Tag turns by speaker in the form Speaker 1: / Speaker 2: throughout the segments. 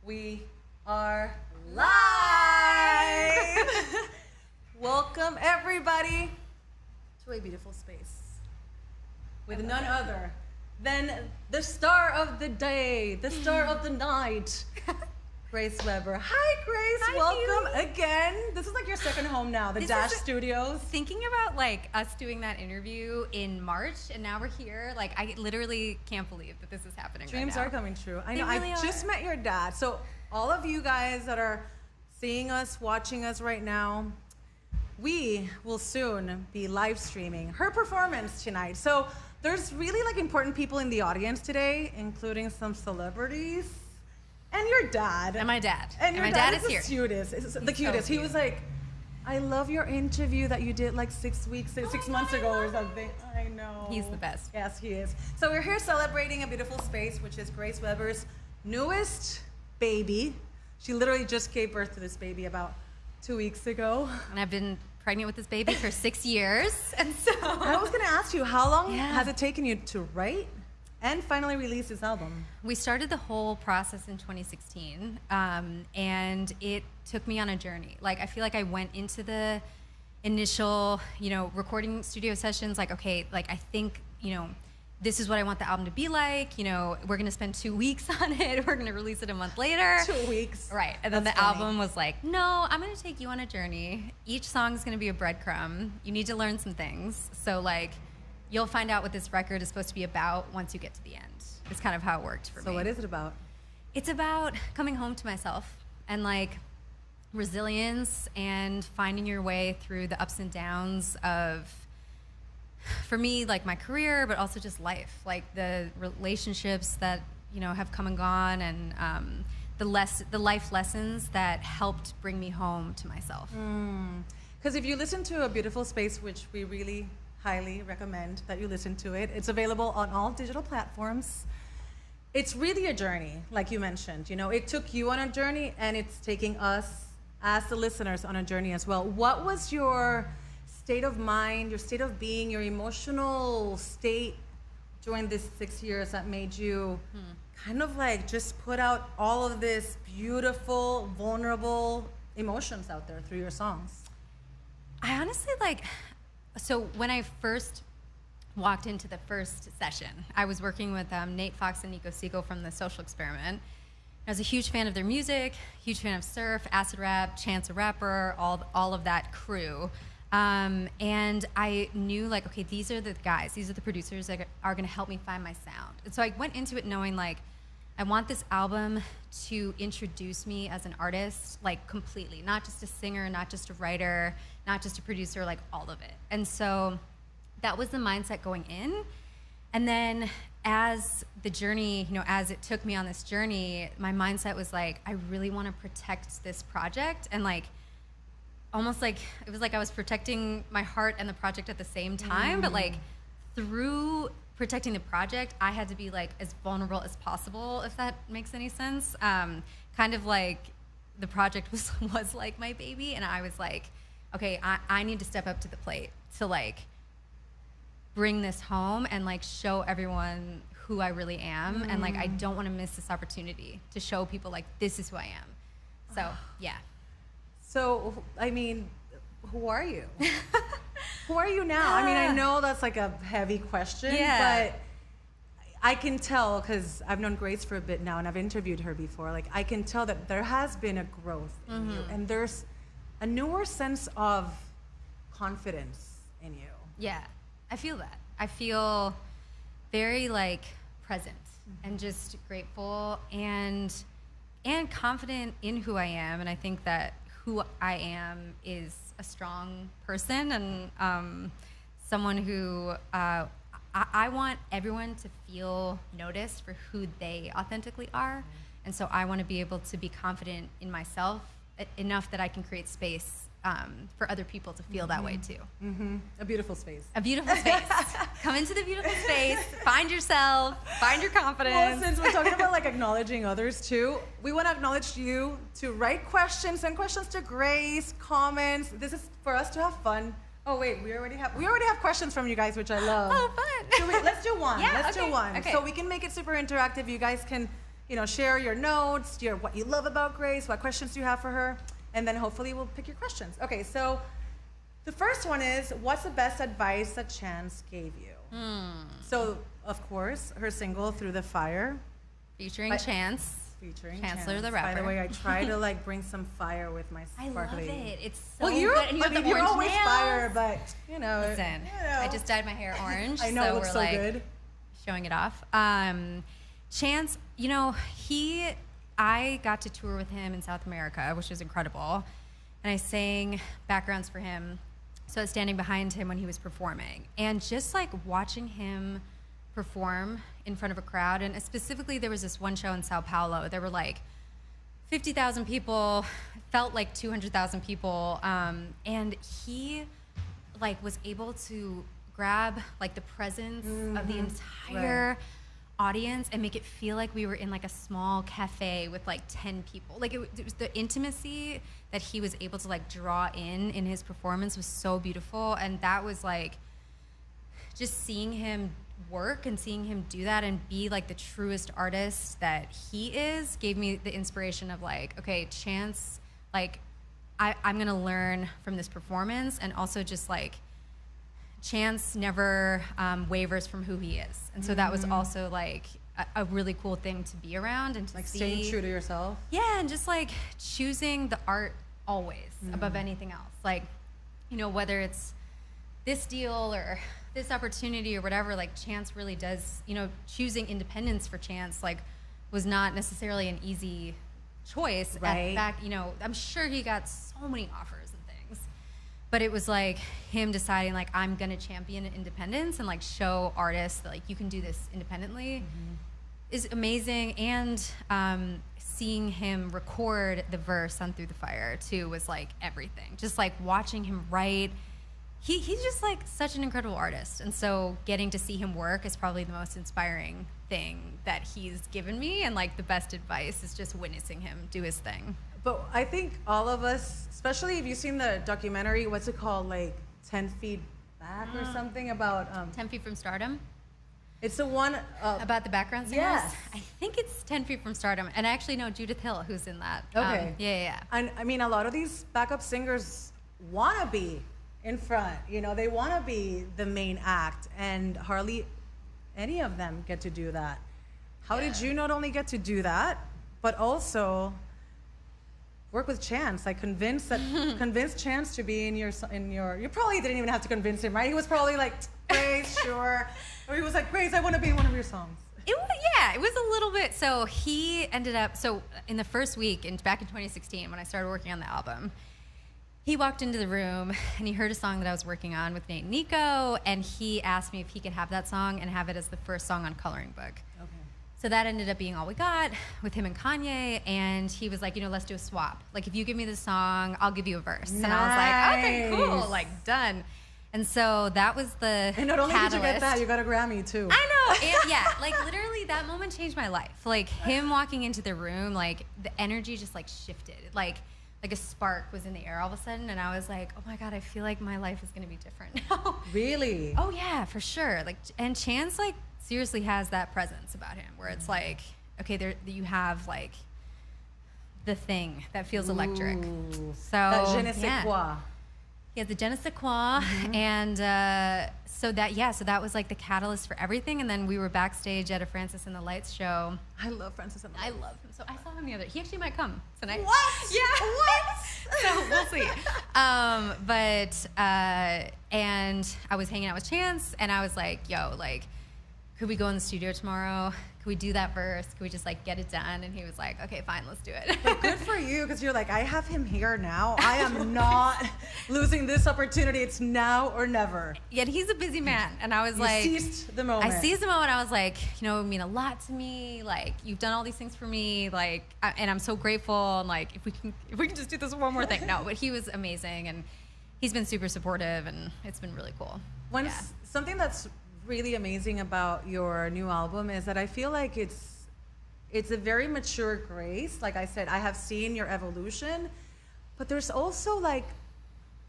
Speaker 1: We are live! Welcome everybody to a beautiful space with none other than the star of the day, the star of the night, Grace Weber. Hi, Grace.
Speaker 2: Hi,
Speaker 1: welcome
Speaker 2: Pili.
Speaker 1: again. This is like your second home now, the Dash Studios.
Speaker 2: Thinking about like us doing that interview in March, and now we're here. Like, I literally can't believe that this is happening.
Speaker 1: Dreams
Speaker 2: right now.
Speaker 1: are coming true. I
Speaker 2: They
Speaker 1: know.
Speaker 2: really
Speaker 1: I just
Speaker 2: are.
Speaker 1: met your dad. So all of you guys that are seeing us, watching us right now, we will soon be live streaming her performance tonight. So there's really like important people in the audience today, including some celebrities and your dad.
Speaker 2: And my dad.
Speaker 1: And your
Speaker 2: my
Speaker 1: dad,
Speaker 2: dad is here.
Speaker 1: the cutest. It's the cutest.
Speaker 2: so
Speaker 1: He
Speaker 2: cute.
Speaker 1: was like, I love your interview that you did like 6 months ago or something. I know.
Speaker 2: He's the best.
Speaker 1: Yes, he is. So we're here celebrating a beautiful space, which is Grace Weber's newest baby. She literally just gave birth to this baby about 2 weeks ago.
Speaker 2: And I've been pregnant with this baby for 6 years, and so
Speaker 1: I was going to ask you, how long
Speaker 2: Yeah.
Speaker 1: has it taken you to write and finally release this album?
Speaker 2: we started the whole process in 2016, and it took me on a journey. Like, I feel like I went into the initial, recording studio sessions like, okay, like I think, this is what I want the album to be like. We're gonna spend 2 weeks on it. We're gonna release it a month later.
Speaker 1: 2 weeks.
Speaker 2: Right, and then
Speaker 1: That's
Speaker 2: the
Speaker 1: funny.
Speaker 2: album was like, no, I'm gonna take you on a journey. Each song is gonna be a breadcrumb. You need to learn some things. So like, you'll find out what this record is supposed to be about once you get to the end. It's kind of how it worked for me.
Speaker 1: So what is it about?
Speaker 2: It's about coming home to myself and like resilience and finding your way through the ups and downs of, for me, like my career, but also just life, like the relationships that have come and gone, and the life lessons that helped bring me home to myself.
Speaker 1: Because if you listen to A Beautiful Space, which we really highly recommend that you listen to it, it's available on all digital platforms. It's really a journey, like you mentioned. It took you on a journey, and it's taking us as the listeners on a journey as well. What was your state of mind, your state of being, your emotional state during this 6 years that made you kind of like just put out all of this beautiful, vulnerable emotions out there through your songs?
Speaker 2: I honestly so when I first walked into the first session, I was working with Nate Fox and Nico Siegel from The Social Experiment. I was a huge fan of their music, huge fan of surf, acid rap, Chance the Rapper, all of that crew. And I knew like, okay, these are the guys, these are the producers that are gonna help me find my sound. And so I went into it knowing like, I want this album to introduce me as an artist, like completely, not just a singer, not just a writer, not just a producer, like all of it. And so that was the mindset going in. And then as the journey, as it took me on this journey, my mindset was like, I really want to protect this project, and like, almost like, it was like I was protecting my heart and the project at the same time, but like through protecting the project, I had to be like as vulnerable as possible, if that makes any sense. Kind of like the project was like my baby, and I was like, okay, I need to step up to the plate to like bring this home and like show everyone who I really am. And like, I don't want to miss this opportunity to show people like, this is who I am. So yeah.
Speaker 1: So, I mean, who are you? Who are you now? I mean, I know that's like a heavy question,
Speaker 2: Yeah.
Speaker 1: but I can tell, because I've known Grace for a bit now and I've interviewed her before, like I can tell that there has been a growth in you, and there's a newer sense of confidence in you.
Speaker 2: Yeah, I feel that. I feel very like present and just grateful and confident in who I am. And I think that who I am is a strong person, and someone who I want everyone to feel noticed for who they authentically are. And so I want to be able to be confident in myself enough that I can create space for other people to feel that way too.
Speaker 1: A beautiful space.
Speaker 2: A beautiful space. Come into the beautiful space, find yourself, find your confidence.
Speaker 1: Well, since we're talking about like acknowledging others too, we want to acknowledge you to write questions, send questions to Grace, comments. This is for us to have fun. Oh wait, we already have questions from you guys, which I love.
Speaker 2: Oh, fun.
Speaker 1: Let's do one.
Speaker 2: Yeah,
Speaker 1: Let's do
Speaker 2: okay,
Speaker 1: one.
Speaker 2: okay.
Speaker 1: So we can make it super interactive. You guys can, share your notes, what you love about Grace, what questions do you have for her, and then hopefully we'll pick your questions. Okay, so the first one is, what's the best advice that Chance gave you? So, of course, her single, Through the Fire.
Speaker 2: Featuring Chance. Chancellor the rapper.
Speaker 1: By the way, I try to bring some fire with my sparkly.
Speaker 2: I love it. It's so
Speaker 1: you're,
Speaker 2: good. And you have the
Speaker 1: you're
Speaker 2: orange
Speaker 1: always
Speaker 2: nails.
Speaker 1: fire, but
Speaker 2: Listen, I just dyed my hair orange.
Speaker 1: I know,
Speaker 2: so
Speaker 1: it looks
Speaker 2: we're
Speaker 1: so good.
Speaker 2: Showing it off. Chance, I got to tour with him in South America, which was incredible. And I sang backgrounds for him. So I was standing behind him when he was performing. And just watching him perform in front of a crowd, and specifically there was this one show in Sao Paulo. There were 50,000 people, felt like 200,000 people, and he was able to grab the presence of the entire audience and make it feel like we were in a small cafe with 10 people. It was the intimacy that he was able to draw in his performance was so beautiful, and that was just seeing him work and seeing him do that and be the truest artist that he is gave me the inspiration of okay, Chance, I'm gonna learn from this performance, and also just Chance never wavers from who he is, and so that was also a really cool thing to be around and to see,
Speaker 1: staying true to yourself.
Speaker 2: Yeah, and just choosing the art always above anything else. Whether it's this deal or this opportunity or whatever, Chance really does, choosing independence for Chance, was not necessarily an easy choice.
Speaker 1: Right.
Speaker 2: I'm sure he got so many offers and things, but it was him deciding I'm gonna champion independence and show artists that you can do this independently is amazing. And seeing him record the verse on Through the Fire too was everything. Just watching him write. He's just such an incredible artist, and so getting to see him work is probably the most inspiring thing that he's given me, and the best advice is just witnessing him do his thing.
Speaker 1: But I think all of us, especially if you've seen the documentary, what's it called, 10 Feet Back or something about
Speaker 2: 10 Feet from Stardom?
Speaker 1: It's the one
Speaker 2: about the background singers?
Speaker 1: Yes.
Speaker 2: I think it's 10 Feet from Stardom, and I actually know Judith Hill, who's in that.
Speaker 1: Okay.
Speaker 2: Yeah.
Speaker 1: And I mean, a lot of these backup singers want to be in front, they want to be the main act, and hardly any of them get to do that. How did you not only get to do that, but also work with Chance? Convince Chance to be in your. You probably didn't even have to convince him, right? He was probably Grace, sure. Or he was Grace, I want to be in one of your songs.
Speaker 2: It was a little bit. So he ended up. So in the first week, back in 2016, when I started working on the album, he walked into the room and he heard a song that I was working on with Nate and Nico, and he asked me if he could have that song and have it as the first song on Coloring Book.
Speaker 1: Okay.
Speaker 2: So that ended up being all we got with him and Kanye, and he was let's do a swap. If you give me the song, I'll give you a verse.
Speaker 1: Nice.
Speaker 2: And I was okay, cool, done. And so that was the
Speaker 1: And not only
Speaker 2: catalyst.
Speaker 1: did you get that, you got a Grammy too.
Speaker 2: I know, and yeah, literally that moment changed my life. Him walking into the room, the energy just shifted. A spark was in the air all of a sudden, and I was oh my God, I feel my life is gonna be different now.
Speaker 1: Really?
Speaker 2: Oh yeah, for sure. And Chance seriously has that presence about him, where it's okay, there you have the thing that feels electric.
Speaker 1: Ooh.
Speaker 2: So
Speaker 1: that je ne sais quoi.
Speaker 2: He has the je ne sais quoi, and so that was the catalyst for everything. And then we were backstage at a Francis and the Lights show.
Speaker 1: I love Francis and the Lights.
Speaker 2: I love him. So I saw him the other. He actually might come tonight.
Speaker 1: What?
Speaker 2: Yeah.
Speaker 1: What?
Speaker 2: So we'll see. And I was hanging out with Chance, and I was yo, could we go in the studio tomorrow? Could we do that verse? Could we just get it done? And he was okay, fine, let's do it.
Speaker 1: But good for you, because you're I have him here now. I am not losing this opportunity. It's now or never.
Speaker 2: Yet he's a busy man, and I was
Speaker 1: You seized the moment.
Speaker 2: I seized the moment. I was it would mean a lot to me. You've done all these things for me. And I'm so grateful. And if we can just do this one more thing. No, but he was amazing, and he's been super supportive, and it's been really cool.
Speaker 1: Something that's really amazing about your new album is that I feel it's a very mature Grace. Like I said, I have seen your evolution, but there's also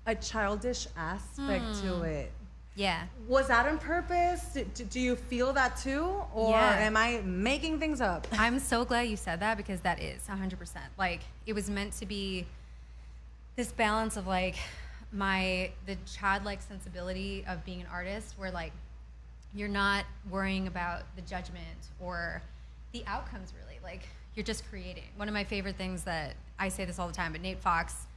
Speaker 1: a childish aspect to it.
Speaker 2: Yeah.
Speaker 1: Was that on purpose? Do you feel that too? Or am I making things up?
Speaker 2: I'm so glad you said that, because that is 100%. Like, it was meant to be this balance of like the childlike sensibility of being an artist, where like you're not worrying about the judgment or the outcomes, really. Like, you're just creating. One of my favorite things, that I say this all the time, but Nate Fox,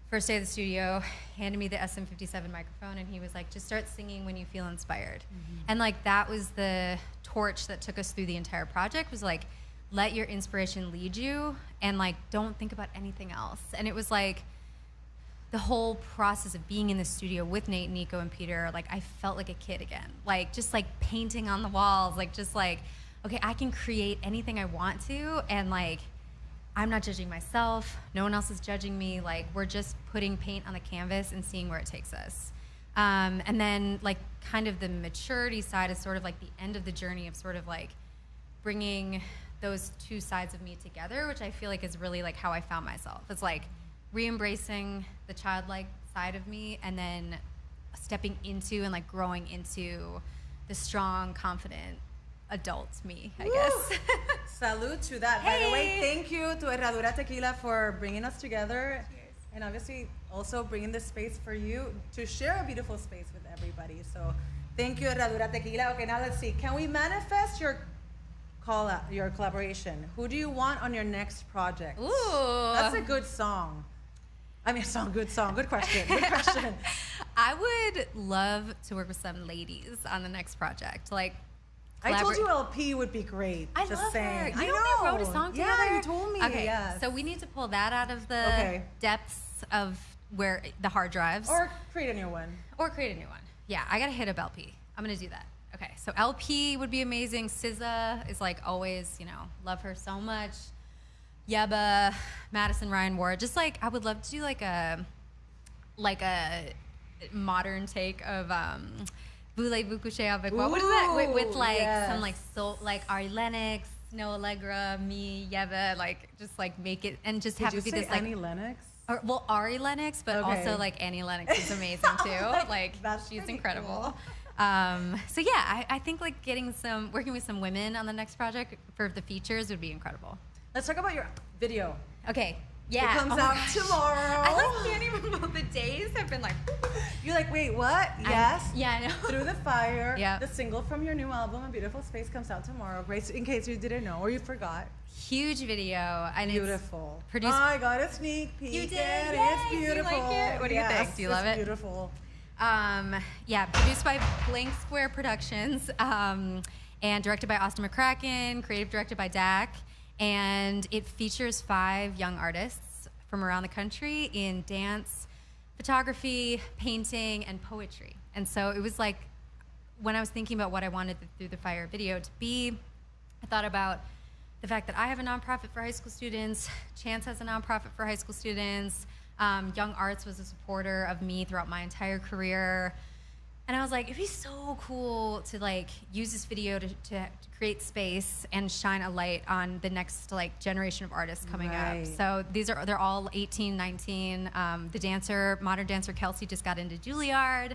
Speaker 2: first day of the studio, handed me the SM57 microphone, and he was like, just start singing when you feel inspired. And like, that was the torch that took us through the entire project, was like, let your inspiration lead you, and like, don't think about anything else. And it was like, the whole process of being in the studio with Nate, Nico, and Peter, like, I felt like a kid again. Like, just like painting on the walls, like, just like, okay, I can create anything I want to, and like, I'm not judging myself, no one else is judging me, like, we're just putting paint on the canvas and seeing where it takes us. And then like, kind of the maturity side is sort of like the end of the journey of sort of like bringing those two sides of me together, which I feel like is really like how I found myself. It's like re-embracing the childlike side of me, and then stepping into and like growing into the strong, confident adult me, I guess.
Speaker 1: Salute to that. Hey. By the way, thank you to Herradura Tequila for bringing us together. Cheers. And obviously also bringing this space for you to share a beautiful space with everybody. So thank you, Herradura Tequila. Okay, now let's see. Can we manifest your collaboration? Who do you want on your next project?
Speaker 2: Ooh.
Speaker 1: That's a good song. I mean, good song. Good question. Good question.
Speaker 2: I would love to work with some ladies on the next project. Like,
Speaker 1: I told you LP would be great.
Speaker 2: I
Speaker 1: just
Speaker 2: love
Speaker 1: saying.
Speaker 2: her. You know we wrote a song together?
Speaker 1: Yeah, you told me.
Speaker 2: Okay,
Speaker 1: yes.
Speaker 2: So we need to pull that out of the depths of where the hard drives.
Speaker 1: Or create a new one.
Speaker 2: Yeah, I gotta hit up LP. I'm gonna do that. Okay, so LP would be amazing. SZA is like always, you know, love her so much. Yeba, Madison Ryan Ward. Just like, I would love to do like a modern take of Voulez-vous coucher avec moi? What is that? With like some like soul, like Ari Lennox, Noah Allegra, me, Yeva, like just like make it, and just have it be this like
Speaker 1: Annie Lennox?
Speaker 2: Well, Ari Lennox, but also like Annie Lennox is amazing too. Like, she's incredible. Cool. So yeah, I think like working with some women on the next project for the features would be incredible.
Speaker 1: Let's talk about your video.
Speaker 2: Okay. Yeah.
Speaker 1: It comes out tomorrow.
Speaker 2: I like can't even remember. The days have been like.
Speaker 1: You're like, wait, what? Yes.
Speaker 2: Yeah, I know.
Speaker 1: Through the Fire.
Speaker 2: Yeah.
Speaker 1: The single from your new album, A Beautiful Space, comes out tomorrow. Great, in case you didn't know or you forgot.
Speaker 2: Huge video. And
Speaker 1: beautiful.
Speaker 2: It's produced.
Speaker 1: I got a sneak peek.
Speaker 2: You did.
Speaker 1: It's beautiful.
Speaker 2: Do you like it? What do you think? Do you love it?
Speaker 1: Beautiful.
Speaker 2: Yeah, produced by Blank Square Productions, and directed by Austin McCracken, creative directed by Dak. And it features 5 young artists from around the country in dance, photography, painting, and poetry. And so it was like, when I was thinking about what I wanted the Through the Fire video to be, I thought about the fact that I have a nonprofit for high school students, Chance has a nonprofit for high school students, Young Arts was a supporter of me throughout my entire career. And I was like, it'd be so cool to like use this video to create space and shine a light on the next like generation of artists coming up. So they're all 18, 19. The modern dancer Kelsey just got into Juilliard.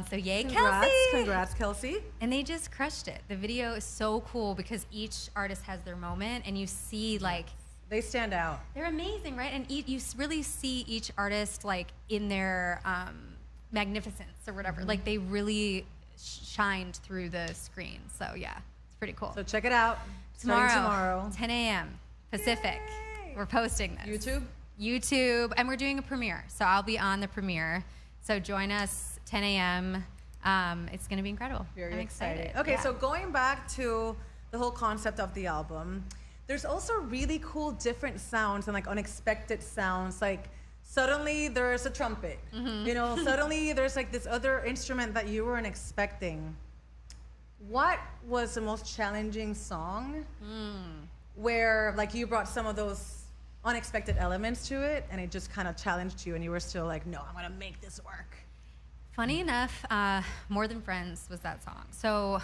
Speaker 2: So yay, Kelsey!
Speaker 1: Congrats, Kelsey.
Speaker 2: And they just crushed it. The video is so cool because each artist has their moment, and you see like
Speaker 1: they stand out.
Speaker 2: They're amazing, right? And you really see each artist like in their magnificence or whatever. Like they really shined through the screen. So yeah, it's pretty cool.
Speaker 1: So check it out
Speaker 2: tomorrow. 10 a.m. Pacific.
Speaker 1: Yay.
Speaker 2: We're posting this. YouTube, and we're doing a premiere. So I'll be on the premiere. So join us 10 a.m. It's going to be incredible.
Speaker 1: Very
Speaker 2: I'm
Speaker 1: excited. Okay, so going back to the whole concept of the album, there's also really cool different sounds and like unexpected sounds. Like suddenly there's a trumpet, you know, suddenly there's like this other instrument that you weren't expecting. What was the most challenging song where like you brought some of those unexpected elements to it and it just kind of challenged you and you were still like, no, I'm gonna make this work?
Speaker 2: Funny enough, More Than Friends was that song. So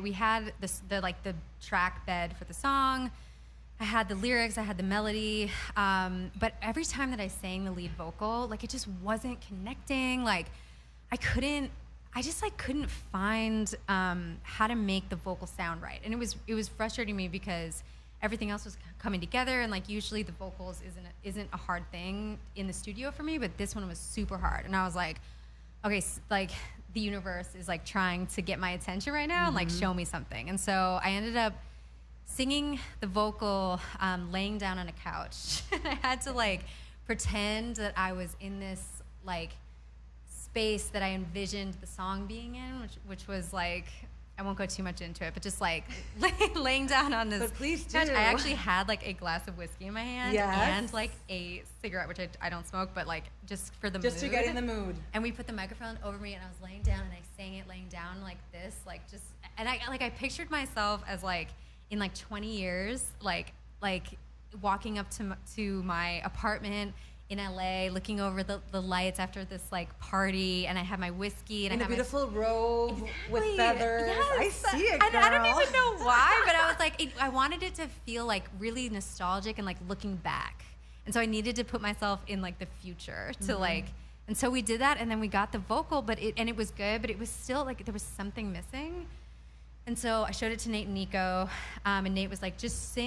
Speaker 2: we had the track bed for the song. I had the lyrics, I had the melody, but every time that I sang the lead vocal, like it just wasn't connecting. Like I I just like couldn't find how to make the vocal sound right, and it was frustrating me because everything else was coming together, and like usually the vocals isn't a hard thing in the studio for me, but this one was super hard, and I was like, okay, like the universe is like trying to get my attention right now and like show me something, and so I ended up singing the vocal laying down on a couch. I had to like pretend that I was in this like space that I envisioned the song being in, which was like, I won't go too much into it, but just like laying down on this couch. I actually had like a glass of whiskey in my hand and like a cigarette, which I don't smoke, but like just for the mood.
Speaker 1: Just to get in the mood.
Speaker 2: And we put the microphone over me, and I was laying down, and I sang it laying down like this, like just, and I pictured myself as like in like 20 years, like walking up to my apartment in LA, looking over the lights after this like party, and I have my whiskey and
Speaker 1: in
Speaker 2: I have
Speaker 1: a beautiful robe with feathers.
Speaker 2: Yes.
Speaker 1: I see it, girl.
Speaker 2: I don't even know why, but I was like, I wanted it to feel like really nostalgic and like looking back, and so I needed to put myself in like the future to like, and so we did that, and then we got the vocal, but it was good, but it was still like there was something missing, and so I showed it to Nate and Nico, and Nate was like, just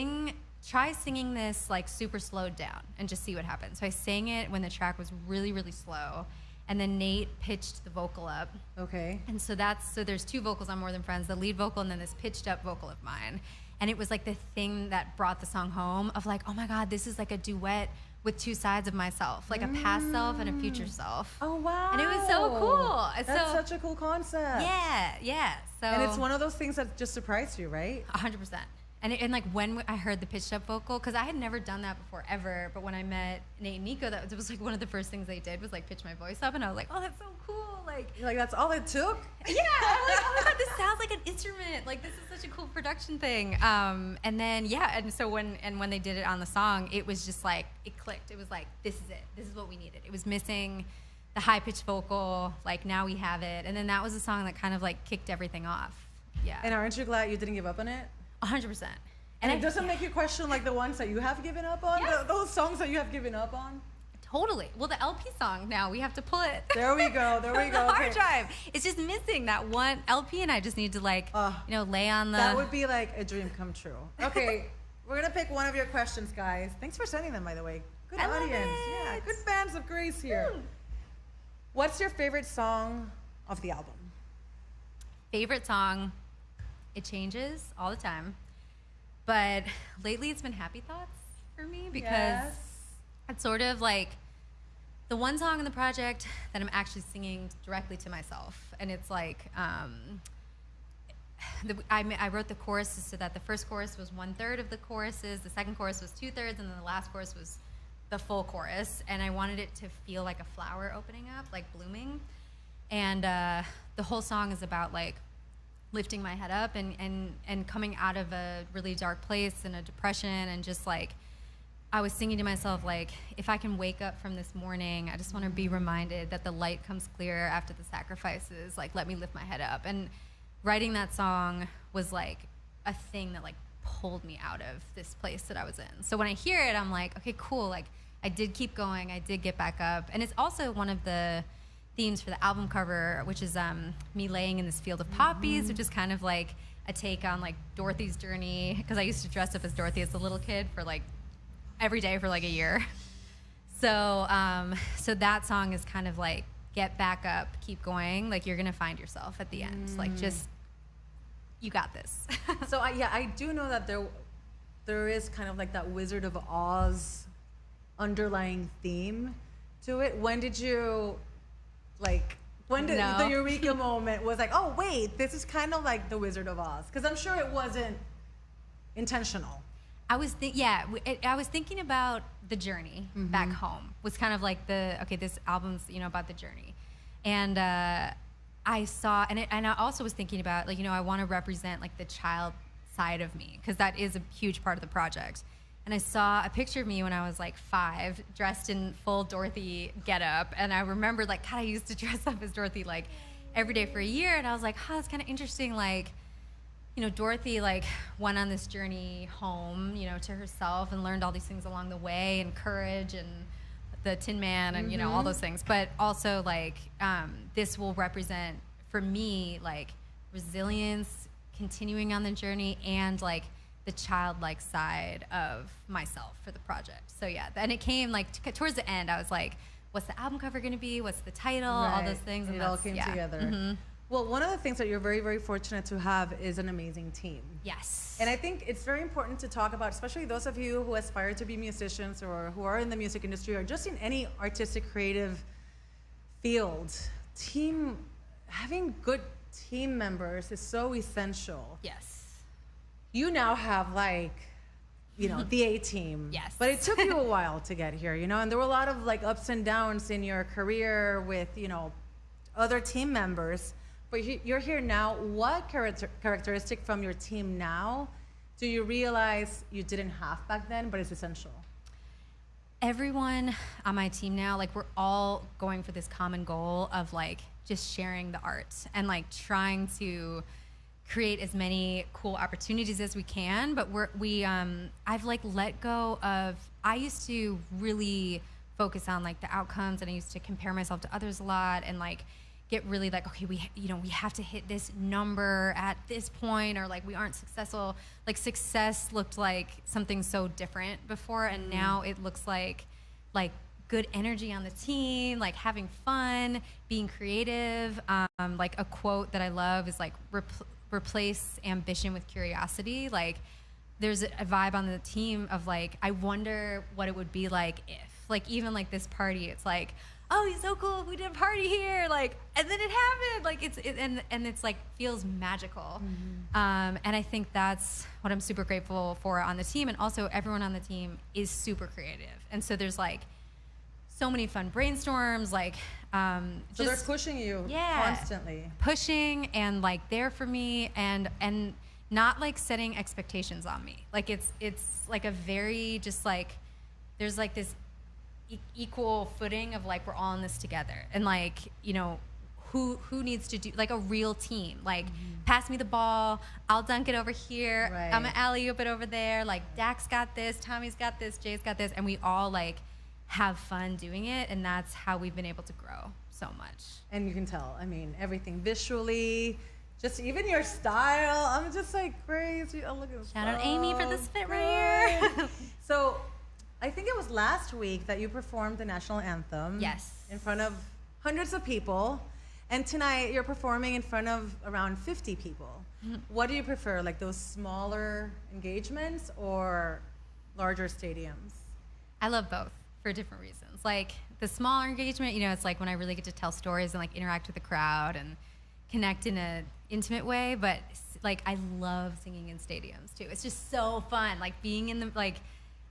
Speaker 2: try singing this like super slowed down and just see what happens. So I sang it when the track was really, really slow, and then Nate pitched the vocal up.
Speaker 1: Okay.
Speaker 2: And so there's two vocals on More Than Friends, the lead vocal and then this pitched up vocal of mine. And it was like the thing that brought the song home of like, oh my God, this is like a duet with two sides of myself, like a past self and a future self.
Speaker 1: Oh, wow.
Speaker 2: And it was so cool.
Speaker 1: That's such a cool concept.
Speaker 2: Yeah. So,
Speaker 1: and it's one of those things that just surprised you, right?
Speaker 2: 100%. And like when I heard the pitched up vocal, because I had never done that before ever, but when I met Nate and Nico, that was like one of the first things they did was like pitch my voice up, and I was like, oh, that's so cool. Like,
Speaker 1: you're like, that's all it took?
Speaker 2: Yeah, I was like, oh my God, this sounds like an instrument. Like, this is such a cool production thing. And then, yeah, and so when they did it on the song, it was just like, it clicked. It was like, this is it. This is what we needed. It was missing the high-pitched vocal. Like, now we have it. And then that was a song that kind of like kicked everything off. Yeah.
Speaker 1: And aren't you glad you didn't give up on it?
Speaker 2: 100%.
Speaker 1: And it doesn't make you question like the ones that you have given up on?
Speaker 2: Yes.
Speaker 1: Those songs that you have given up on?
Speaker 2: Totally. Well, the LP song now, we have to pull it.
Speaker 1: There we go.
Speaker 2: The hard drive. It's just missing that one LP, and I just need to like, lay on the...
Speaker 1: That would be like a dream come true. Okay, we're going to pick one of your questions, guys. Thanks for sending them, by the way. Good audience. Yeah, good fans of Grace here. What's your favorite song of the album?
Speaker 2: Favorite song? It changes all the time. But lately it's been Happy Thoughts for me because it's sort of like the one song in the project that I'm actually singing directly to myself. And it's like, I wrote the choruses so that the first chorus was 1/3 of the choruses, the second chorus was 2/3, and then the last chorus was the full chorus. And I wanted it to feel like a flower opening up, like blooming. And the whole song is about like lifting my head up and coming out of a really dark place and a depression, and just like I was singing to myself like, if I can wake up from this morning, I just want to be reminded that the light comes clear after the sacrifices, like let me lift my head up. And writing that song was like a thing that like pulled me out of this place that I was in. So when I hear it, I'm like, okay, cool, like I did keep going, I did get back up. And it's also one of the themes for the album cover, which is me laying in this field of poppies, which is kind of like a take on like Dorothy's journey, because I used to dress up as Dorothy as a little kid for like every day for like a year. So so that song is kind of like, get back up, keep going, like you're gonna find yourself at the end, like just, you got this.
Speaker 1: So I do know that there is kind of like that Wizard of Oz underlying theme to it. When did you the Eureka moment was like, oh wait, this is kind of like the Wizard of Oz? Because I'm sure it wasn't intentional.
Speaker 2: I was thinking about the journey back home. Was kind of like this album's about the journey, and I saw and I also was thinking about like I want to represent like the child side of me, because that is a huge part of the project. And I saw a picture of me when I was like 5, dressed in full Dorothy getup, and I remembered like, God, I used to dress up as Dorothy like every day for a year, and I was like, that's kind of interesting. Like, Dorothy like went on this journey home, to herself, and learned all these things along the way, and courage, and the Tin Man, and all those things. But also like this will represent for me, like resilience, continuing on the journey, and like the childlike side of myself for the project. So yeah, and it came like towards the end, I was like, what's the album cover going to be? What's the title?
Speaker 1: Right.
Speaker 2: All those things.
Speaker 1: And it all came together. Well, one of the things that you're very, very fortunate to have is an amazing team.
Speaker 2: Yes.
Speaker 1: And I think it's very important to talk about, especially those of you who aspire to be musicians or who are in the music industry or just in any artistic, creative field. Having good team members is so essential.
Speaker 2: Yes.
Speaker 1: You now have like, you know, the A team.
Speaker 2: Yes.
Speaker 1: But it took you a while to get here, you know, and there were a lot of like ups and downs in your career with, you know, other team members. But you're here now. What characteristic from your team now do you realize you didn't have back then, but it's essential?
Speaker 2: Everyone on my team now, like we're all going for this common goal of like just sharing the art and like trying to create as many cool opportunities as we can. But I've like let go of, I used to really focus on like the outcomes, and I used to compare myself to others a lot and like get really like, okay, we have to hit this number at this point, or like we aren't successful. Like success looked like something so different before, and now it looks like good energy on the team, like having fun, being creative. Like a quote that I love is like replace ambition with curiosity. Like there's a vibe on the team of like, I wonder what it would be like if, like even like this party, it's like, oh, he's so cool, we did a party here, like, and then it happened, like and it's like feels magical. And I think that's what I'm super grateful for on the team, and also everyone on the team is super creative, and so there's like so many fun brainstorms, like
Speaker 1: so they're pushing you constantly,
Speaker 2: pushing and like there for me, and not like setting expectations on me. Like it's like a very just like there's like this equal footing of like we're all in this together, and like, you know, who needs to do like a real team, like pass me the ball, I'll dunk it over here,
Speaker 1: right.
Speaker 2: I'm an alley-oop it over there, like Dak's got this, Tommy's got this, Jay's got this, and we all like have fun doing it, and that's how we've been able to grow so much. And
Speaker 1: you can tell, I mean, everything visually, just even your style, I'm just like crazy. Oh, look at this.
Speaker 2: Shout out Amy for this fit right here.
Speaker 1: So I think it was last week that you performed the national anthem.
Speaker 2: Yes.
Speaker 1: In front of hundreds of people. And tonight you're performing in front of around 50 people. What do you prefer, like those smaller engagements or larger stadiums?
Speaker 2: I love both for different reasons. Like the smaller engagement, you know, it's like when I really get to tell stories and like interact with the crowd and connect in an intimate way. But like I love singing in stadiums too. It's just so fun. Like being in the, like,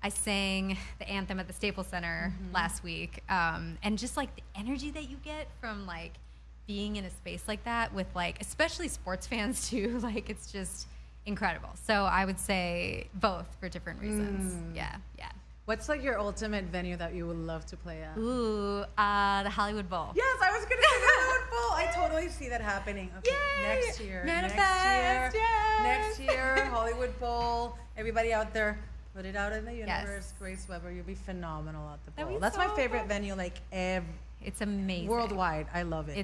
Speaker 2: I sang the anthem at the Staples Center last week, and just like the energy that you get from like being in a space like that with like, especially sports fans too, like it's just incredible. So I would say both for different reasons. Yeah.
Speaker 1: What's like your ultimate venue that you would love to play at?
Speaker 2: Ooh, the Hollywood Bowl.
Speaker 1: Yes, I was gonna say the Hollywood Bowl. I totally see that happening. Okay,
Speaker 2: Yay!
Speaker 1: next year.
Speaker 2: Manifest,
Speaker 1: Next year, Hollywood Bowl. Everybody out there, put it out in the universe.
Speaker 2: Yes.
Speaker 1: Grace Weber, you'll be phenomenal at the
Speaker 2: That'd
Speaker 1: bowl.
Speaker 2: be
Speaker 1: That's
Speaker 2: so
Speaker 1: my favorite
Speaker 2: fun.
Speaker 1: venue, like
Speaker 2: It's amazing.
Speaker 1: worldwide. I love it.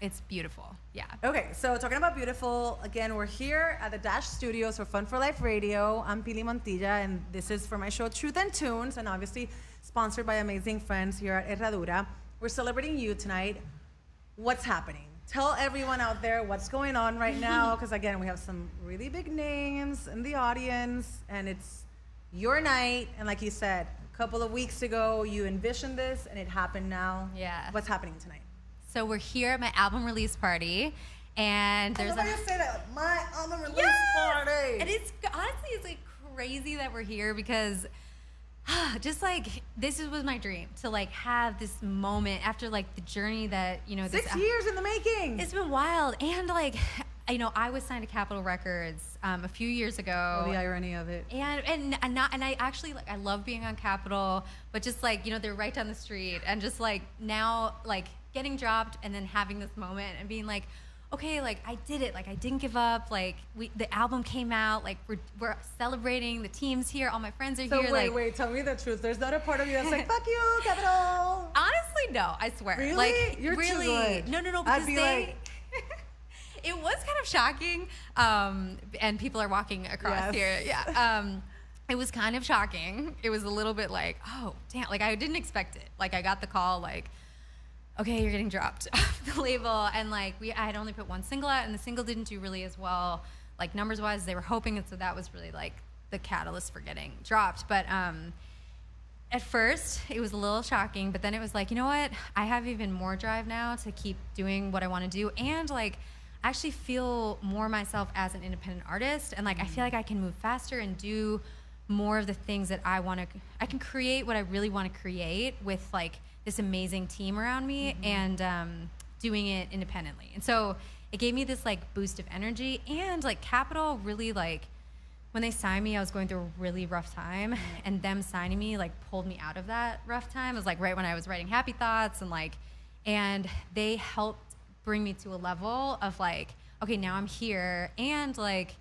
Speaker 2: It's beautiful. Yeah.
Speaker 1: Okay, so talking about beautiful, again, we're here at the Dash Studios for Fun for Life Radio. I'm Pili Montilla, and this is for my show Truth and Tunes, and obviously sponsored by amazing friends here at Herradura. We're celebrating you tonight. What's happening? Tell everyone out there what's going on right now, because again, we have some really big names in the audience, and it's your night. And like you said, a couple of weeks ago, you envisioned this, and it happened now.
Speaker 2: Yeah.
Speaker 1: What's happening tonight?
Speaker 2: So we're here at my album release party, and there's
Speaker 1: I say that, my album release party.
Speaker 2: And it's honestly, it's like crazy that we're here because just like was my dream to like have this moment after like the journey that, you know,
Speaker 1: 6 years in the making.
Speaker 2: It's been wild. And like, you know, I was signed to Capitol Records a few years ago.
Speaker 1: Oh, the irony of it.
Speaker 2: And I actually like, I love being on Capitol, but just like, you know, they're right down the street, and just like now like getting dropped and then having this moment and being like, okay, like I did it, like I didn't give up, like the album came out, like we're celebrating, the team's here, all my friends are here.
Speaker 1: So wait, tell me the truth. There's not a part of you that's like, fuck you, Capitol.
Speaker 2: Honestly, no, I swear.
Speaker 1: Really?
Speaker 2: Like
Speaker 1: You're
Speaker 2: really,
Speaker 1: too good.
Speaker 2: no,
Speaker 1: I'd
Speaker 2: because
Speaker 1: be
Speaker 2: they
Speaker 1: like,
Speaker 2: It was kind of shocking. And people are walking across here. Yeah. It was kind of shocking. It was a little bit like, oh, damn. Like, I didn't expect it. Like, I got the call, like, okay, you're getting dropped off the label. And, like, I had only put one single out, and the single didn't do really as well, like, numbers-wise, they were hoping. And so that was really, like, the catalyst for getting dropped. But at first, it was a little shocking. But then it was like, you know what? I have even more drive now to keep doing what I want to do. And, like, actually feel more myself as an independent artist. And, like, I feel like I can move faster and do more of the things that I want to. I can create what I really want to create with, like, this amazing team around me and doing it independently. And so it gave me this, like, boost of energy. And, like, Capitol really, like, when they signed me, I was going through a really rough time. And them signing me, like, pulled me out of that rough time. It was, like, right when I was writing Happy Thoughts. And they helped bring me to a level of, like, okay, now I'm here. And, like,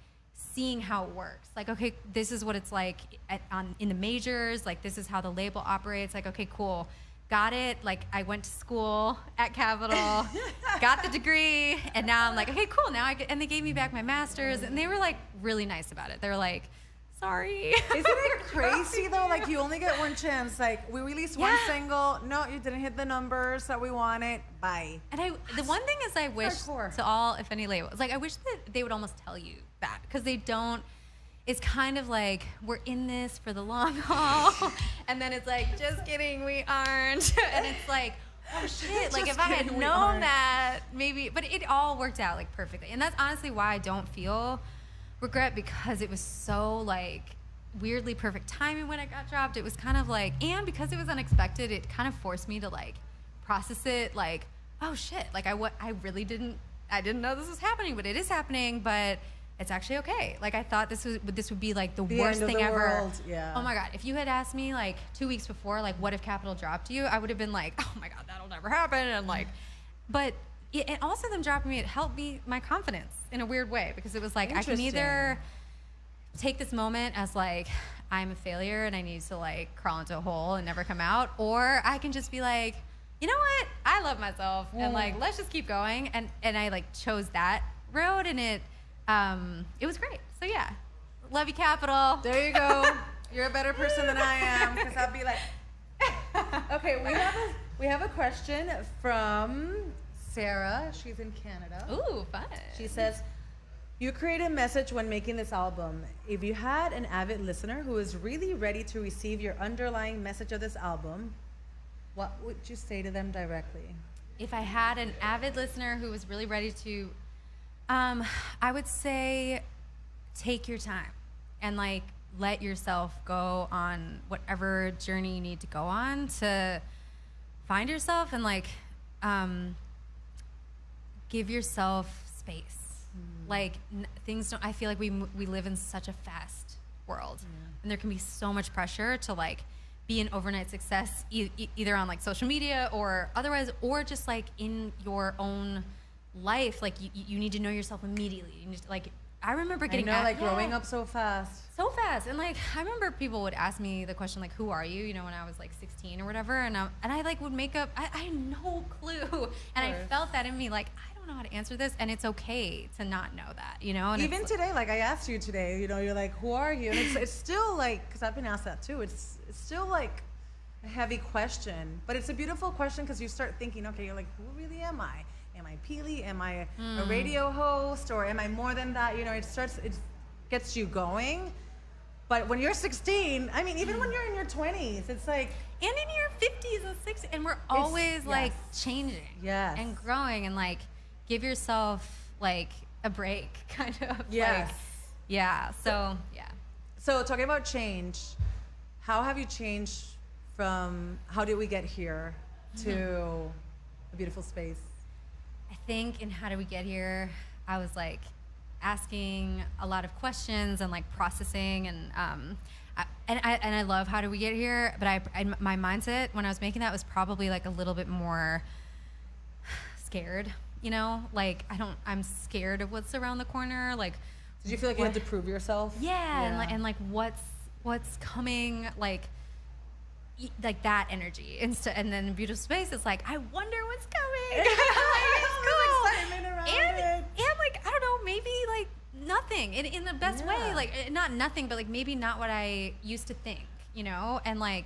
Speaker 2: seeing how it works. Like, okay, this is what it's like in the majors. Like, this is how the label operates. Like, okay, cool. Got it. Like, I went to school at Capitol, got the degree, and now I'm like, okay, cool. Now and they gave me back my master's, and they were, like, really nice about it. They were like, sorry.
Speaker 1: Isn't it crazy though? Like, you only get one chance. Like, we released one single. No, you didn't hit the numbers that we wanted. Bye.
Speaker 2: And the one thing is, I wish to all, if any labels, like, I wish that they would almost tell you that, because they don't. It's kind of like, we're in this for the long haul, and then it's like, just kidding, we aren't. And it's like, oh shit, like, if I had known that, maybe, but it all worked out, like, perfectly. And that's honestly why I don't feel regret, because it was so, like, weirdly perfect timing when I got dropped. It was kind of like, and because it was unexpected, it kind of forced me to, like, process it, like, oh shit, like, I didn't know this was happening, but it is happening, but it's actually okay. Like, I thought this would be, like, the worst thing ever. World. Yeah. Oh my God. If you had asked me, like, 2 weeks before, like, what if Capitol dropped you? I would have been like, oh my God, that'll never happen. And, like, but and also them dropping me, it helped me, my confidence in a weird way, because it was like, I can either take this moment as, like, I'm a failure and I need to, like, crawl into a hole and never come out, or I can just be like, you know what? I love myself and, like, let's just keep going. And I, like, chose that road, and it was great. So yeah, love you, Capitol.
Speaker 1: There you go. You're a better person than I am, because I'll be like, okay, we have a question from Sarah. She's in Canada.
Speaker 2: Ooh, fun.
Speaker 1: She says, you create a message when making this album. If you had an avid listener who is really ready to receive your underlying message of this album, what would you say to them directly?
Speaker 2: If I had an avid listener who was really ready to, I would say, take your time and, like, let yourself go on whatever journey you need to go on to find yourself, and, like, give yourself space. Like, things don't. I feel like we live in such a fast world, and there can be so much pressure to, like, be an overnight success, either on, like, social media or otherwise, or just, like, in your own life. Like, you need to know yourself immediately. You need to, like, I remember getting
Speaker 1: growing up so fast.
Speaker 2: And, like, I remember people would ask me the question, like, who are you, you know, when I was, like, 16 or whatever, and I like, would make up, I had no clue, and I felt that in me, like, I don't know how to answer this, and it's okay to not know that, you know. And
Speaker 1: even today, like, I asked you today, you know, you're like, who are you? And it's still, like, because I've been asked that too, it's still, like, a heavy question, but it's a beautiful question, because you start thinking, okay, you're like, who really am I? Am I Pili? Am I a radio host? Or am I more than that? You know, it gets you going. But when you're 16, I mean, even when you're in your 20s, it's like...
Speaker 2: And in your 50s and 60s, and we're always, like, changing.
Speaker 1: Yes.
Speaker 2: And growing, and, like, give yourself, like, a break, kind of.
Speaker 1: Yes.
Speaker 2: Like, yeah, so, yeah.
Speaker 1: So, talking about change, how have you changed from how did we get here to a beautiful space?
Speaker 2: I think in how did we get here, I was, like, asking a lot of questions and, like, processing, and I love how do we get here, but my mindset when I was making that was probably, like, a little bit more scared, you know, like, I'm scared of what's around the corner. Like,
Speaker 1: did you feel like you had to prove yourself?
Speaker 2: Yeah. And like what's coming, like that energy, and then Beautiful Space, it's like, I wonder what's coming. Like, it's cool.
Speaker 1: Excitement around it.
Speaker 2: And like, nothing in the best way. Like, not nothing, but like maybe not what I used to think, you know? And like,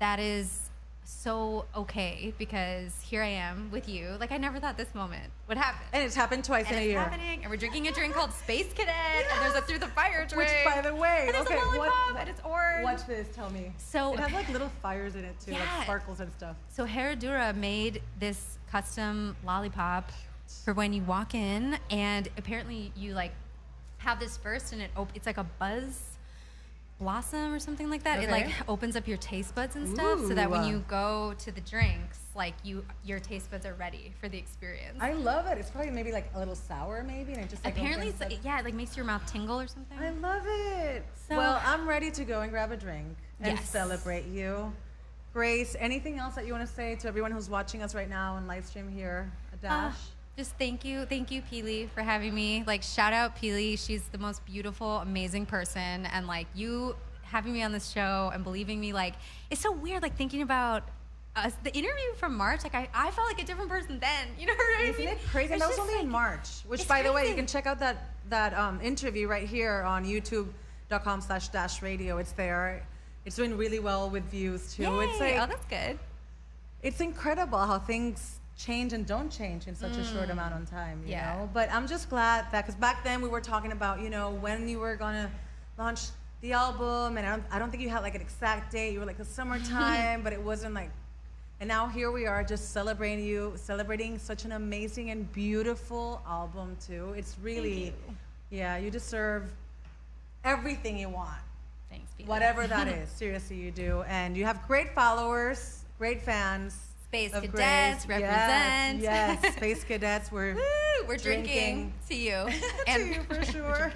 Speaker 2: that is so okay, because here I am with you. Like, I never thought this moment would happen.
Speaker 1: And it's happened twice in a year.
Speaker 2: It's happening, and we're drinking a drink called Space Cadet, and there's a Through the Fire drink.
Speaker 1: Which, by the way,
Speaker 2: and there's a lollipop, and it's orange.
Speaker 1: Watch this, tell me.
Speaker 2: So
Speaker 1: it has like little fires in it too, like sparkles and stuff.
Speaker 2: So Herradura made this custom lollipop for when you walk in, and apparently you like have this first, and it's like a buzz blossom or something like that. Okay. It like opens up your taste buds and stuff, so that when you go to the drinks, like your taste buds are ready for the experience.
Speaker 1: I love it. It's probably maybe like a little sour, maybe, and it just like
Speaker 2: apparently it's like, it like makes your mouth tingle or something.
Speaker 1: I love it. So, well, I'm ready to go and grab a drink and celebrate you. Grace, anything else that you want to say to everyone who's watching us right now on live stream here at Dash?
Speaker 2: Just thank you, Pili, for having me. Like, shout out Pili. She's the most beautiful, amazing person, and like you having me on this show and believing me. Like, it's so weird, like thinking about us, the interview from March. Like, I felt like a different person then. You know what I mean?
Speaker 1: Isn't it crazy? And that was only in March. Which, by the way, you can check out that interview right here on YouTube.com/DashRadio. It's there. It's doing really well with views too.
Speaker 2: Yay.
Speaker 1: It's like,
Speaker 2: oh, that's good.
Speaker 1: It's incredible how things change and don't change in such a short amount of time, you know? But I'm just glad that, because back then we were talking about, you know, when you were gonna launch the album, and I don't think you had like an exact date. You were like the summertime, but it wasn't like, and now here we are just celebrating such an amazing and beautiful album too. It's really, you deserve everything you want.
Speaker 2: Thanks, Pili.
Speaker 1: Whatever that is, seriously you do. And you have great followers, great fans.
Speaker 2: Space Cadets represent.
Speaker 1: Yes, Space Cadets. We're
Speaker 2: drinking to you.
Speaker 1: And to you for sure.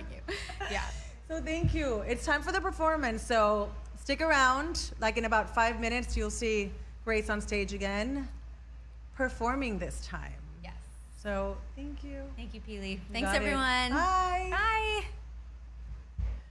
Speaker 2: Yeah.
Speaker 1: So thank you. It's time for the performance. So stick around. Like in about 5 minutes, you'll see Grace on stage again, performing this time.
Speaker 2: Yes.
Speaker 1: So thank you.
Speaker 2: Thank you, Pili. Thanks, everyone.
Speaker 1: Bye.